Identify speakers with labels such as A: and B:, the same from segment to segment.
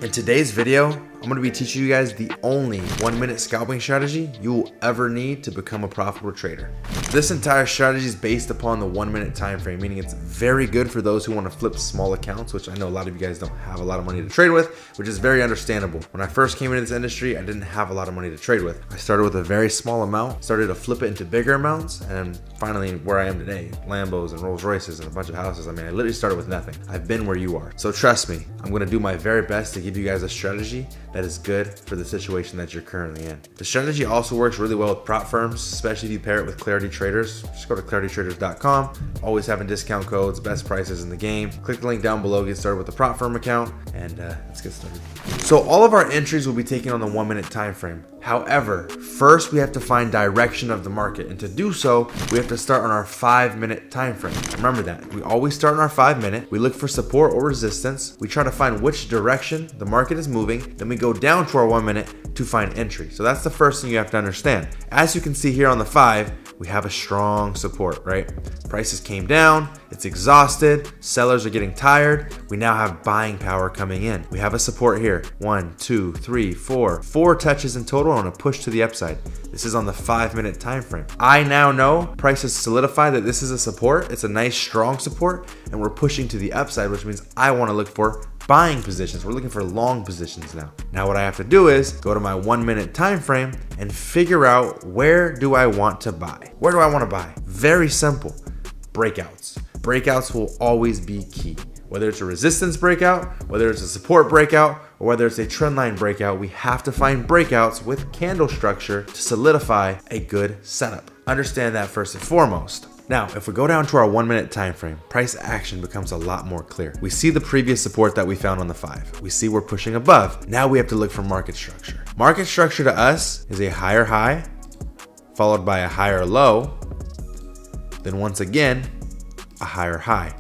A: In today's video, I'm going to be teaching you guys the only 1-minute scalping strategy you will ever need to become a profitable trader. This entire strategy is based upon the 1-minute time frame, meaning it's very good for those who want to flip small accounts, which I know a lot of you guys don't have a lot of money to trade with, which is very understandable. When I first came into this industry, I didn't have a lot of money to trade with. I started with a very small amount, started to flip it into bigger amounts, and finally where I am today, Lambos and Rolls Royces and a bunch of houses. I mean, I literally started with nothing. I've been where you are. So trust me, I'm going to do my very best to give you guys a strategy that is good for the situation that you're currently in. The strategy also works really well with prop firms, especially if you pair it with Clarity Traders. Just go to claritytraders.com. Always having discount codes, best prices in the game. Click the link down below, get started with the prop firm account, and let's get started. So all of our entries will be taken on the 1-minute time frame. However, first we have to find direction of the market, and to do so, we have to start on our 5-minute time frame. Remember that. We always start on our 5-minute. We look for support or resistance. We try to find which direction the market is moving. Then we go down to our 1-minute to find entry. So that's the first thing you have to understand. As you can see here on the 5, we have a strong support, right? Prices came down, it's exhausted, sellers are getting tired. We now have buying power coming in. We have a support here. 1, 2, 3, 4. 4 touches in total on a push to the upside. This is on the 5-minute time frame. I now know prices solidify that this is a support. It's a nice strong support, and we're pushing to the upside, which means I want to look for buying positions. We're looking for long positions now. Now what I have to do is go to my 1-minute time frame and figure out, where do I want to buy? Where do I want to buy? Very simple. Breakouts. Breakouts will always be key. Whether it's a resistance breakout, whether it's a support breakout, or whether it's a trendline breakout, we have to find breakouts with candle structure to solidify a good setup. Understand that first and foremost. Now, if we go down to our 1-minute time frame, price action becomes a lot more clear. We see the previous support that we found on the 5. We see we're pushing above. Now we have to look for market structure. Market structure to us is a higher high, followed by a higher low, then once again, a higher high.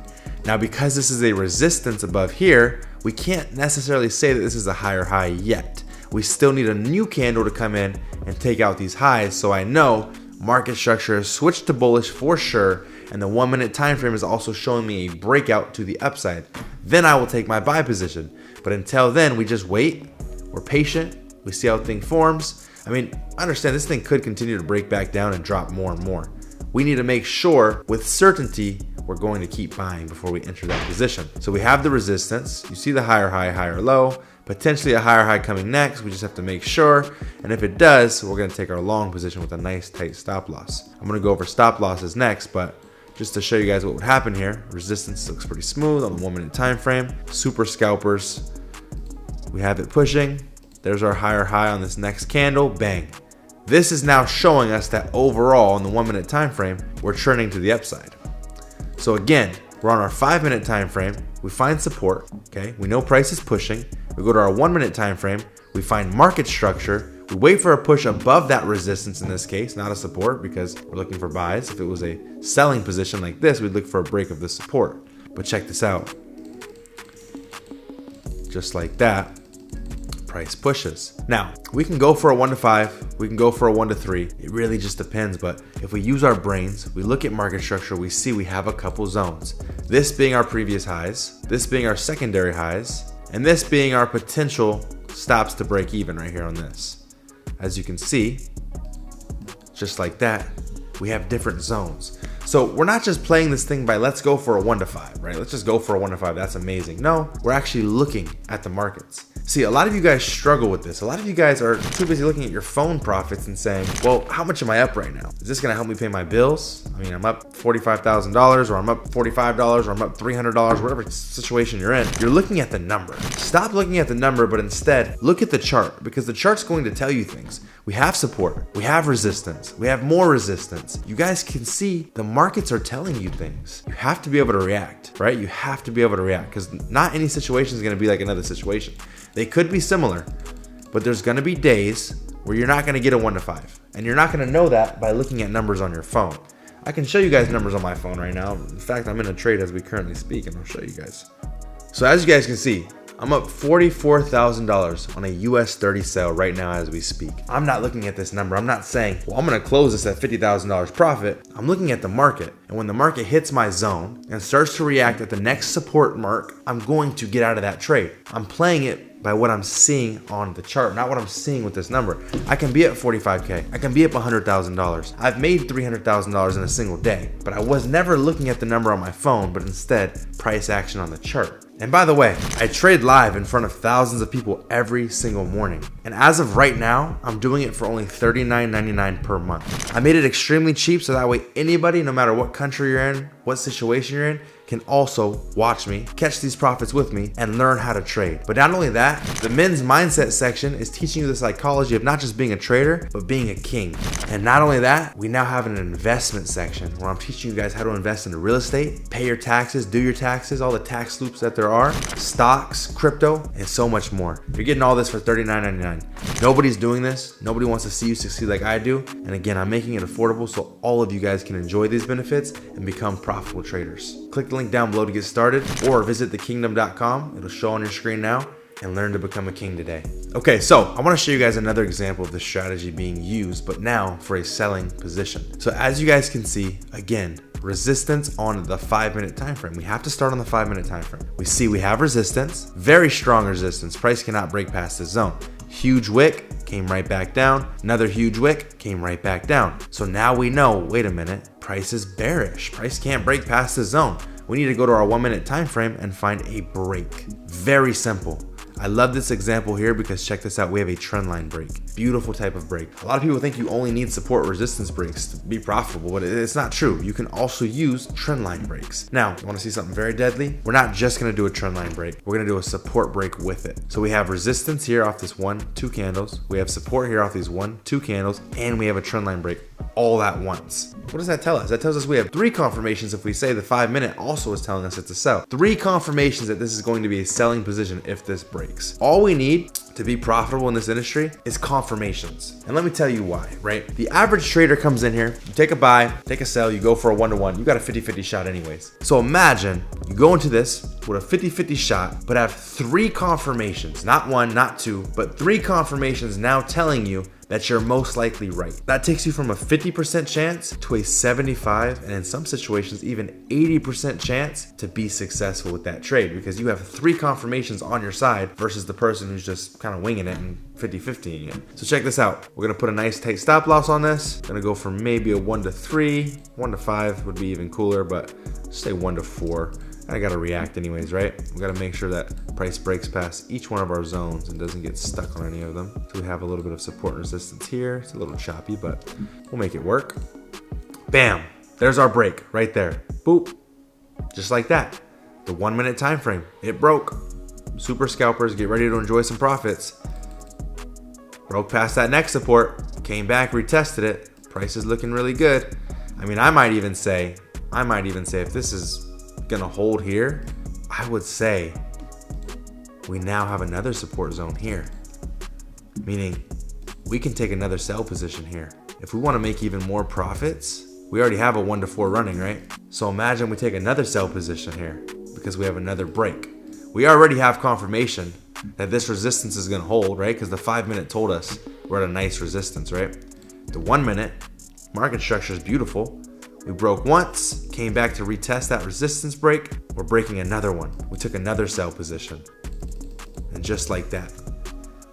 A: Now, because this is a resistance above here, we can't necessarily say that this is a higher high yet. We still need a new candle to come in and take out these highs, so I know market structure has switched to bullish for sure, and the 1-minute time frame is also showing me a breakout to the upside. Then I will take my buy position. But until then, we just wait. We're patient. We see how thing forms. I mean, understand this thing could continue to break back down and drop more and more. We need to make sure with certainty we're going to keep buying before we enter that position. So we have the resistance. You see the higher high, higher low. Potentially a higher high coming next. We just have to make sure. And if it does, we're going to take our long position with a nice tight stop loss. I'm going to go over stop losses next, but just to show you guys what would happen here, resistance looks pretty smooth on the 1-minute time frame. Super scalpers, we have it pushing. There's our higher high on this next candle. Bang. This is now showing us that overall on the 1-minute time frame, we're trending to the upside. So again, we're on our 5-minute time frame. We find support. Okay, we know price is pushing. We go to our 1-minute time frame. We find market structure. We wait for a push above that resistance in this case, not a support, because we're looking for buys. If it was a selling position like this, we'd look for a break of the support. But check this out. Just like that, price pushes. Now, we can go for a 1 to 5. We can go for a 1 to 3. It really just depends. But if we use our brains, we look at market structure, we see we have a couple zones. This being our previous highs, this being our secondary highs, and this being our potential stops to break even right here on this. As you can see, just like that, we have different zones. So we're not just playing this thing by let's go for a 1 to 5, right? Let's just go for a 1 to 5. That's amazing. No, we're actually looking at the markets. See, a lot of you guys struggle with this. A lot of you guys are too busy looking at your phone profits and saying, well, how much am I up right now? Is this gonna help me pay my bills? I mean, I'm up $45,000, or I'm up $45, or I'm up $300, whatever situation you're in. You're looking at the number. Stop looking at the number, but instead look at the chart, because the chart's going to tell you things. We have support, we have resistance, we have more resistance. You guys can see the markets are telling you things. You have to be able to react, right? You have to be able to react, because not any situation is gonna be like another situation. They could be similar, but there's gonna be days where you're not gonna get a 1 to 5. And you're not gonna know that by looking at numbers on your phone. I can show you guys numbers on my phone right now. In fact, I'm in a trade as we currently speak, and I'll show you guys. So as you guys can see, I'm up $44,000 on a US 30 sale right now as we speak. I'm not looking at this number. I'm not saying, well, I'm gonna close this at $50,000 profit. I'm looking at the market. And when the market hits my zone and starts to react at the next support mark, I'm going to get out of that trade. I'm playing it by what I'm seeing on the chart, not what I'm seeing with this number. I can be at 45K. I can be up $100,000. I've made $300,000 in a single day, but I was never looking at the number on my phone, but instead price action on the chart. And by the way, I trade live in front of thousands of people every single morning. And as of right now, I'm doing it for only $39.99 per month. I made it extremely cheap so that way anybody, no matter what country you're in, what situation you're in, can also watch me, catch these profits with me, and learn how to trade. But not only that, the men's mindset section is teaching you the psychology of not just being a trader, but being a king. And not only that, we now have an investment section where I'm teaching you guys how to invest in real estate, pay your taxes, do your taxes, all the tax loops that there are, stocks, crypto, and so much more. You're getting all this for $39.99. Nobody's doing this. Nobody wants to see you succeed like I do. And again, I'm making it affordable so all of you guys can enjoy these benefits and become profitable traders. Click the link down below to get started, or visit thekingdom.com. It'll show on your screen now, and learn to become a king today. Okay, so I want to show you guys another example of this strategy being used, but now for a selling position. So as you guys can see, again, resistance on the 5-minute time frame. We have to start on the 5-minute time frame. We see we have resistance, very strong resistance. Price cannot break past this zone. Huge wick, came right back down. Another huge wick, came right back down. So now we know, wait a minute, price is bearish. Price can't break past the zone. We need to go to our 1-minute time frame and find a break. Very simple. I love this example here because check this out, we have a trend line break. Beautiful type of break. A lot of people think you only need support resistance breaks to be profitable, but it's not true. You can also use trend line breaks. Now, you wanna see something very deadly? We're not just gonna do a trend line break. We're gonna do a support break with it. So we have resistance here off this 1, 2 candles. We have support here off these 1, 2 candles, and we have a trend line break all at once. What does that tell us? That tells us we have 3 confirmations if we say the 5-minute also is telling us it's a sell. 3 confirmations that this is going to be a selling position if this breaks. All we need to be profitable in this industry is confirmations. And let me tell you why, right? The average trader comes in here, you take a buy, take a sell, you go for a 1-to-1, you got a 50-50 shot anyways. So imagine you go into this with a 50-50 shot, but have 3 confirmations, not 1, not 2, but 3 confirmations now telling you that you're most likely right. That takes you from a 50% chance to a 75, and in some situations even 80% chance to be successful with that trade because you have 3 confirmations on your side versus the person who's just kind of winging it and 50-50ing it. So check this out. We're gonna put a nice tight stop loss on this. Gonna go from maybe a 1 to 3, 1 to 5 would be even cooler, but say 1 to 4. I gotta react anyways, right? We gotta make sure that price breaks past each one of our zones and doesn't get stuck on any of them. So we have a little bit of support and resistance here. It's a little choppy, but we'll make it work. Bam, there's our break right there. Boop, just like that. The 1-minute time frame, it broke. Super scalpers, get ready to enjoy some profits. Broke past that next support, came back, retested it. Price is looking really good. I mean, I might even say if this is gonna hold here, I would say we now have another support zone here, meaning we can take another sell position here. If we want to make even more profits, we already have a 1 to 4 running, right? So imagine we take another sell position here because we have another break. We already have confirmation that this resistance is gonna hold, right? Because the 5-minute told us we're at a nice resistance, right? The 1-minute market structure is beautiful. We broke once, came back to retest that resistance break. We're breaking another one. We took another sell position. And just like that,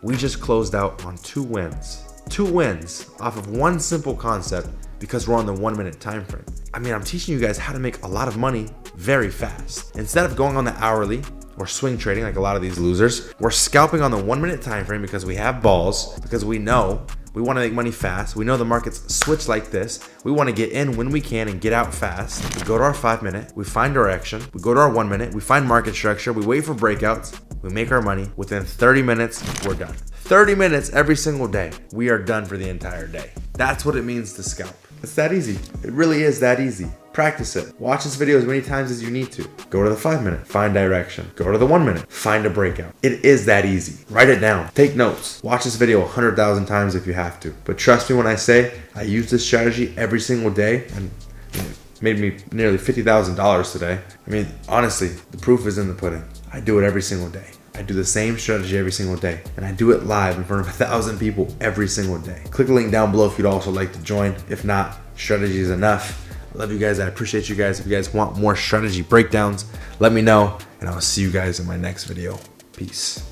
A: we just closed out on 2 wins. 2 wins off of one simple concept because we're on the 1-minute time frame. I mean, I'm teaching you guys how to make a lot of money very fast. Instead of going on the hourly or swing trading like a lot of these losers, we're scalping on the 1-minute time frame because we have balls, because we know we want to make money fast. We know the markets switch like this. We want to get in when we can and get out fast. We go to our 5-minute, we find direction. We go to our 1-minute, we find market structure. We wait for breakouts. We make our money. Within 30 minutes, we're done. 30 minutes every single day. We are done for the entire day. That's what it means to scalp. It's that easy. It really is that easy. Practice it. Watch this video as many times as you need to. Go to the 5-minute, find direction. Go to the 1-minute, find a breakout. It is that easy. Write it down. Take notes. Watch this video 100,000 times if you have to. But trust me when I say I use this strategy every single day, and it made me nearly $50,000 today. I mean, honestly, the proof is in the pudding. I do it every single day. I do the same strategy every single day, and I do it live in front of 1,000 people every single day. Click the link down below if you'd also like to join. If not, strategy is enough. I love you guys. I appreciate you guys. If you guys want more strategy breakdowns, let me know, and I'll see you guys in my next video. Peace.